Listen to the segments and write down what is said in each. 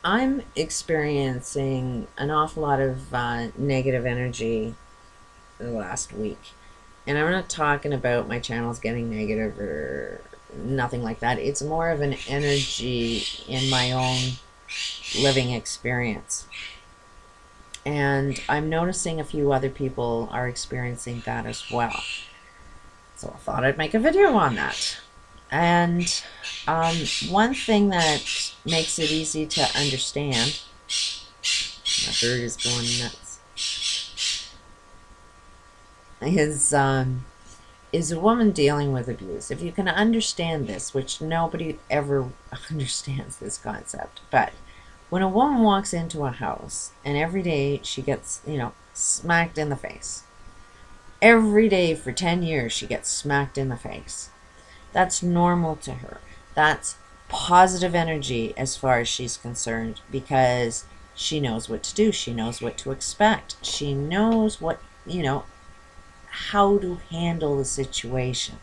I'm experiencing an awful lot of negative energy the last week. And I'm not talking about my channels getting negative or nothing like that. It's more of an energy in my own living experience. And I'm noticing a few other people are experiencing that as well. So I thought I'd make a video on that. And one thing that makes it easy to understand, my bird is going nuts, is a woman dealing with abuse. If you can understand this, which nobody ever understands this concept, but when a woman walks into a house and every day she gets, smacked in the face, every day for 10 years she gets smacked in the face, that's normal to her. That's positive energy as far as she's concerned, because she knows what to do. She knows what to expect. She knows what, how to handle the situation,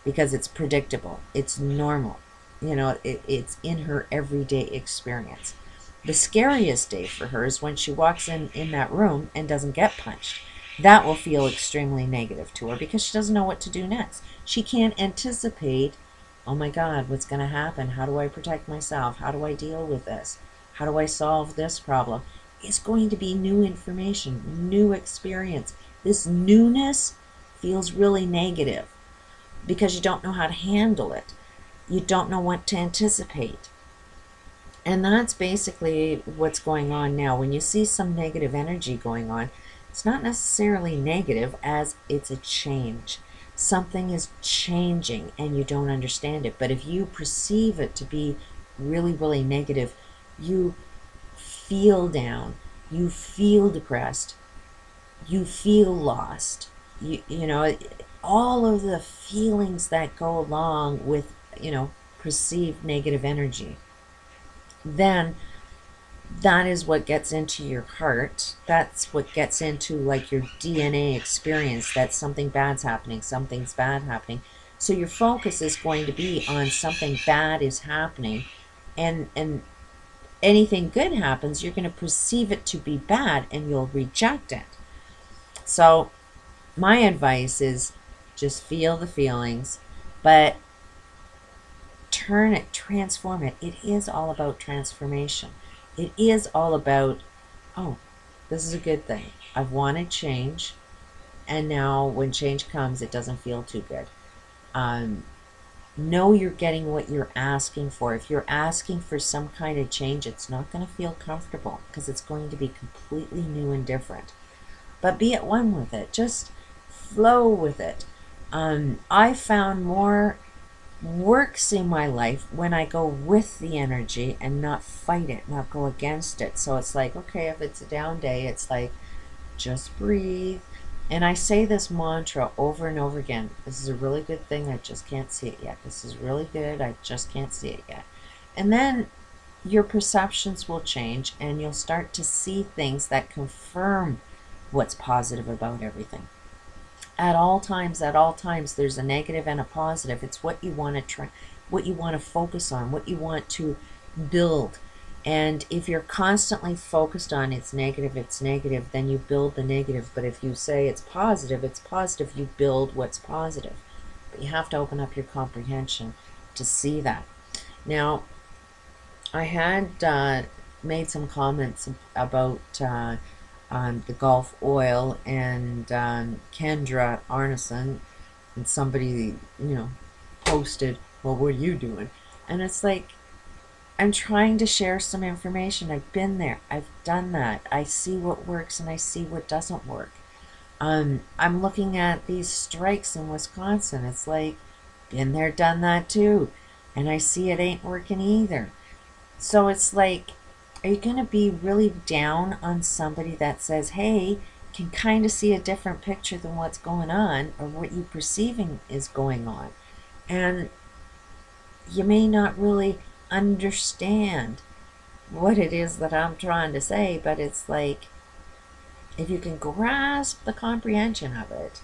because it's predictable. It's normal. It's in her everyday experience. The scariest day for her is when she walks in that room and doesn't get punched. That will feel extremely negative to her because she doesn't know what to do next. She can't anticipate, oh my God, what's going to happen? How do I protect myself? How do I deal with this? How do I solve this problem? It's going to be new information, new experience. This newness feels really negative because you don't know how to handle it. You don't know what to anticipate. And that's basically what's going on now. When you see some negative energy going on, it's not necessarily negative as it's a change. Something is changing and you don't understand it. But if you perceive it to be really, really negative, you feel down, you feel depressed, you feel lost. All of the feelings that go along with, perceived negative energy. Then that is what gets into your heart. That's what gets into like your DNA experience, that something bad's happening, something's bad happening. So your focus is going to be on something bad is happening, and anything good happens, you're going to perceive it to be bad and you'll reject it. So my advice is just feel the feelings, but turn it, transform it. It is all about transformation. It is all about, oh, this is a good thing. I've wanted change, and now when change comes, it doesn't feel too good. Know you're getting what you're asking for. If you're asking for some kind of change, it's not going to feel comfortable because it's going to be completely new and different. But be at one with it. Just flow with it. I found more works in my life when I go with the energy and not fight it, not go against it. So it's like, okay, if it's a down day, it's like, just breathe. And I say this mantra over and over again. This is a really good thing. I just can't see it yet. This is really good. I just can't see it yet. And then your perceptions will change and you'll start to see things that confirm what's positive about everything. At all times, there's a negative and a positive. It's what you want to try, what you want to focus on, what you want to build. And if you're constantly focused on it's negative, then you build the negative. But if you say it's positive, you build what's positive. But you have to open up your comprehension to see that. Now, I had made some comments about the Gulf Oil and Kendra Arneson, and somebody, posted, well, what are you doing? And it's like, I'm trying to share some information. I've been there. I've done that. I see what works and I see what doesn't work. I'm looking at these strikes in Wisconsin. It's like, been there, done that too. And I see it ain't working either. So it's like, are you going to be really down on somebody that says, hey, can kind of see a different picture than what's going on or what you're perceiving is going on? And you may not really understand what it is that I'm trying to say, but it's like, if you can grasp the comprehension of it,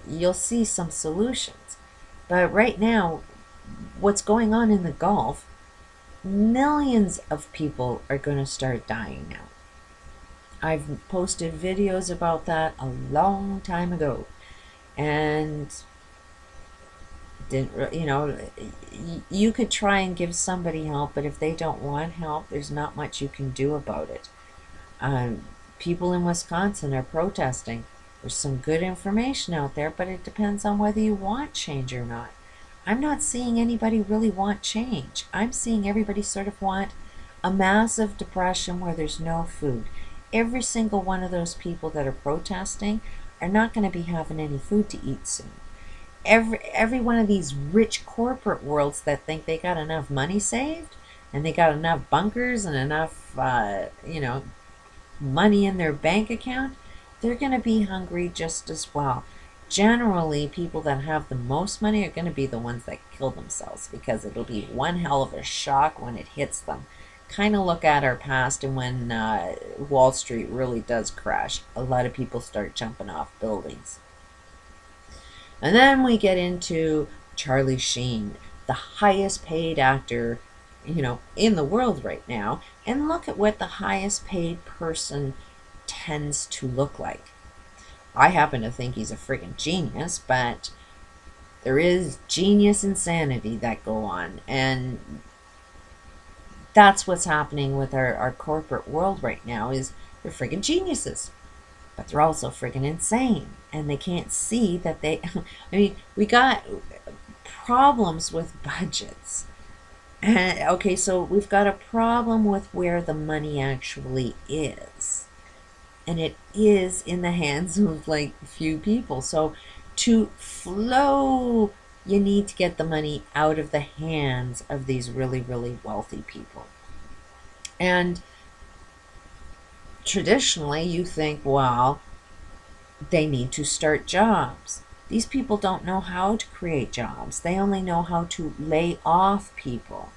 you'll see some solutions. But right now, what's going on in the Gulf millions of people are going to start dying now. I've posted videos about that a long time ago, and didn't, you know, you could try and give somebody help, but if they don't want help, there's not much you can do about it. People in Wisconsin are protesting. There's some good information out there, but it depends on whether you want change or not. I'm not seeing anybody really want change. I'm seeing everybody sort of want a massive depression where there's no food. Every single one of those people that are protesting are not going to be having any food to eat soon. Every one of these rich corporate worlds that think they got enough money saved and they got enough bunkers and enough money in their bank account, they're going to be hungry just as well. Generally, people that have the most money are going to be the ones that kill themselves, because it'll be one hell of a shock when it hits them. Kind of look at our past, and when Wall Street really does crash, a lot of people start jumping off buildings. And then we get into Charlie Sheen, the highest paid actor, in the world right now. And look at what the highest paid person tends to look like. I happen to think he's a friggin' genius, but there is genius insanity that go on. And that's what's happening with our corporate world right now, is they're friggin' geniuses. But they're also friggin' insane. And they can't see that they... I mean, we got problems with budgets. And, okay, so we've got a problem with where the money actually is. And it is in the hands of, like, few people. So to flow, you need to get the money out of the hands of these really, really wealthy people. And traditionally, you think, well, they need to start jobs. These people don't know how to create jobs. They only know how to lay off people.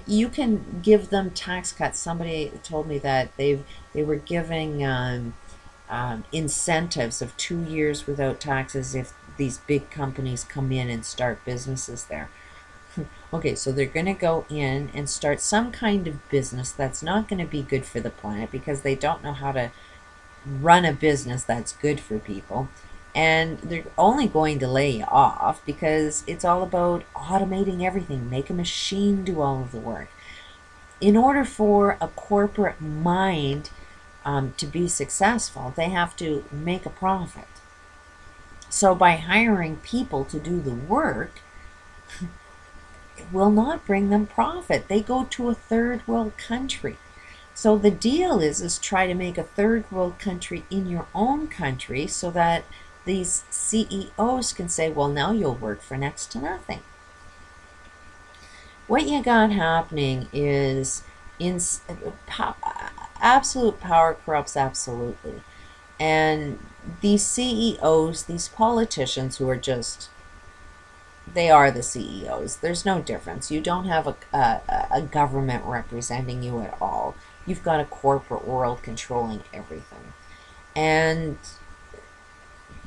You can give them tax cuts. Somebody told me that they were giving incentives of 2 years without taxes if these big companies come in and start businesses there. Okay, so they're going to go in and start some kind of business that's not going to be good for the planet, because they don't know how to run a business that's good for people. And they're only going to lay you off because it's all about automating everything. Make a machine do all of the work. In order for a corporate mind to be successful, they have to make a profit. So by hiring people to do the work, it will not bring them profit. They go to a third world country. So the deal is try to make a third world country in your own country, so that these CEOs can say, well, now you'll work for next to nothing. What you got happening is absolute power corrupts absolutely. And these CEOs, these politicians who are just, they are the CEOs. There's no difference. You don't have a government representing you at all. You've got a corporate world controlling everything. And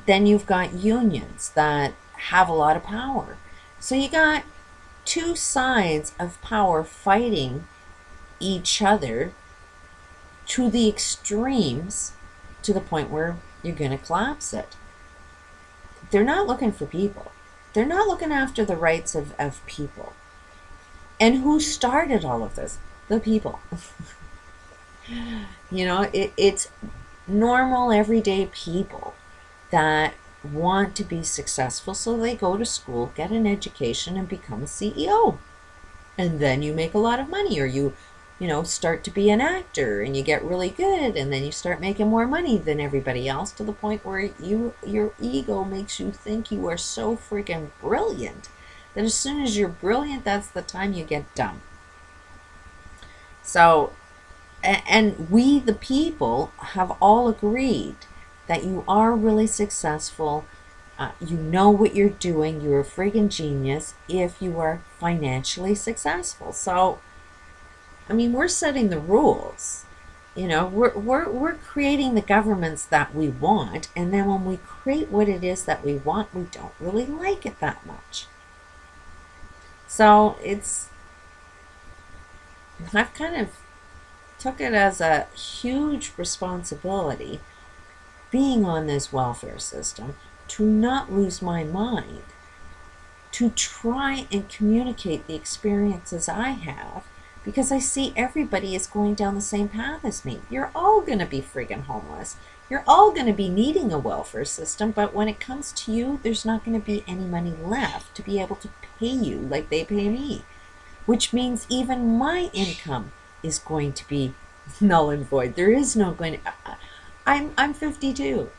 then you've got unions that have a lot of power. So you got two sides of power fighting each other to the extremes, to the point where you're going to collapse it. They're not looking for people. They're not looking after the rights of people. And who started all of this? The people. It's normal, everyday people that want to be successful, so they go to school, get an education, and become a CEO. And then you make a lot of money, or you start to be an actor, and you get really good, and then you start making more money than everybody else, to the point where your ego makes you think you are so freaking brilliant that as soon as you're brilliant, that's the time you get dumb. So, and we, the people, have all agreed that you are really successful. You know what you're doing. You're a friggin' genius if you are financially successful. So, I mean, we're setting the rules. We're creating the governments that we want, and then when we create what it is that we want, we don't really like it that much. So I've kind of took it as a huge responsibility being on this welfare system to not lose my mind, to try and communicate the experiences I have, because I see everybody is going down the same path as me. You're all going to be friggin' homeless. You're all going to be needing a welfare system, but when it comes to you, there's not going to be any money left to be able to pay you like they pay me, which means even my income is going to be null and void. There is no going to, I'm 52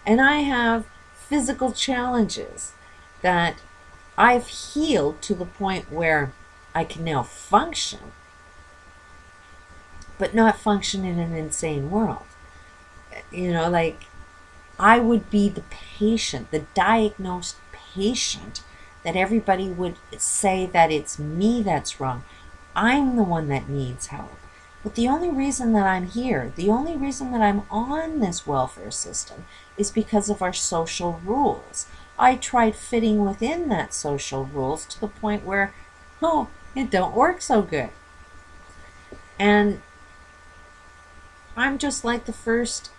and I have physical challenges that I've healed to the point where I can now function, but not function in an insane world. You know, like, I would be the patient, the diagnosed patient that everybody would say that it's me that's wrong. I'm the one that needs help. But the only reason that I'm here, the only reason that I'm on this welfare system is because of our social rules. I tried fitting within that social rules to the point where, oh, it don't work so good. And I'm just like the first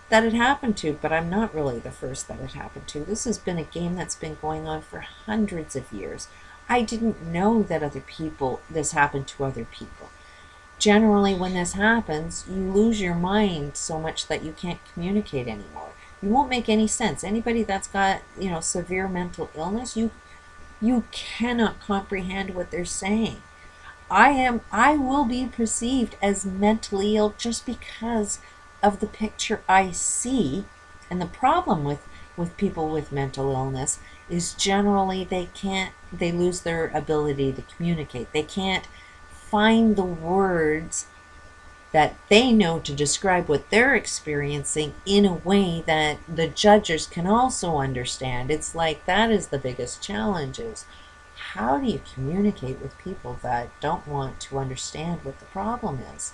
that it happened to, but I'm not really the first that it happened to. This has been a game that's been going on for hundreds of years. I didn't know that this happened to other people. Generally, when this happens, you lose your mind so much that you can't communicate anymore. You won't make any sense. Anybody that's got, severe mental illness, you cannot comprehend what they're saying. I will be perceived as mentally ill just because of the picture I see. And the problem with people with mental illness is generally they lose their ability to communicate. They can't find the words that they know to describe what they're experiencing in a way that the judges can also understand. It's like that is the biggest challenge, is how do you communicate with people that don't want to understand what the problem is?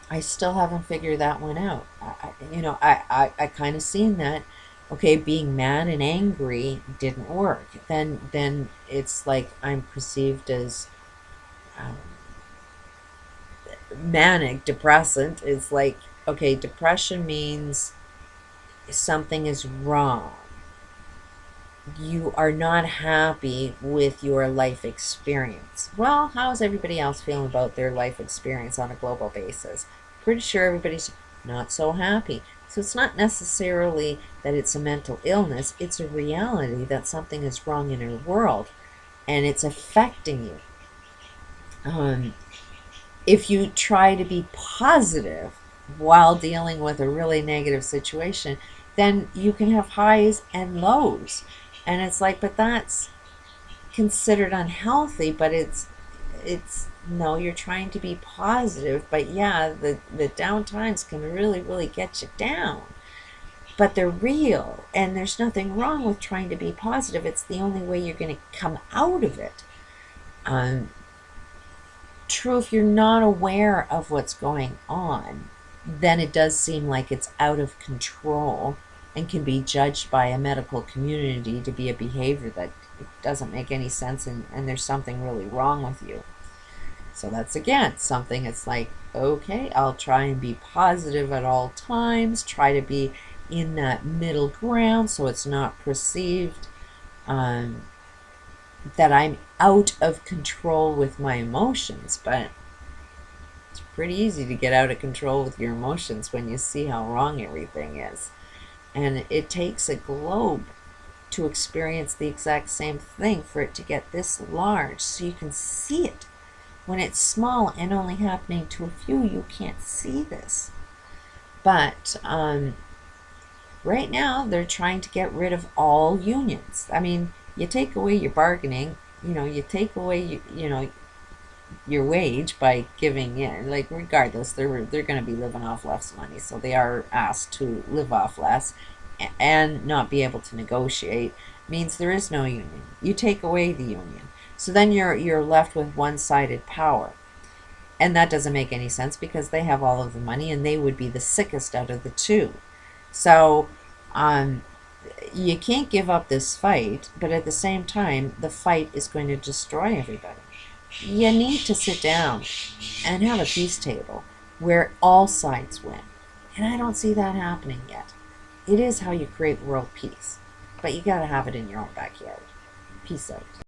I still haven't figured that one out. I kind of seen that, okay, being mad and angry didn't work. Then it's like I'm perceived as manic depressant. It's like, okay, depression means something is wrong. You are not happy with your life experience. Well, how is everybody else feeling about their life experience on a global basis? Pretty sure everybody's not so happy. So it's not necessarily that it's a mental illness, it's a reality that something is wrong in your world and it's affecting you. If you try to be positive while dealing with a really negative situation, then you can have highs and lows. And it's like, but that's considered unhealthy, but it's no, you're trying to be positive, but yeah, the down times can really, really get you down. But they're real, and there's nothing wrong with trying to be positive. It's the only way you're going to come out of it. True, if you're not aware of what's going on, then it does seem like it's out of control and can be judged by a medical community to be a behavior that doesn't make any sense, and there's something really wrong with you. So that's, again, something. It's like, okay, I'll try and be positive at all times, try to be in that middle ground so it's not perceived that I'm out of control with my emotions. But it's pretty easy to get out of control with your emotions when you see how wrong everything is. And it takes a globe to experience the exact same thing for it to get this large, so you can see it. When it's small and only happening to a few, you can't see this. But right now, they're trying to get rid of all unions. I mean, you take away your bargaining, you take away, your wage by giving in. Like, regardless, they're going to be living off less money, so they are asked to live off less and not be able to negotiate. Means there is no union. You take away the union, so then you're left with one-sided power, and that doesn't make any sense because they have all of the money and they would be the sickest out of the two. So you can't give up this fight, but at the same time, the fight is going to destroy everybody. You need to sit down and have a peace table where all sides win. And I don't see that happening yet. It is how you create world peace, but you got to have it in your own backyard. Peace out.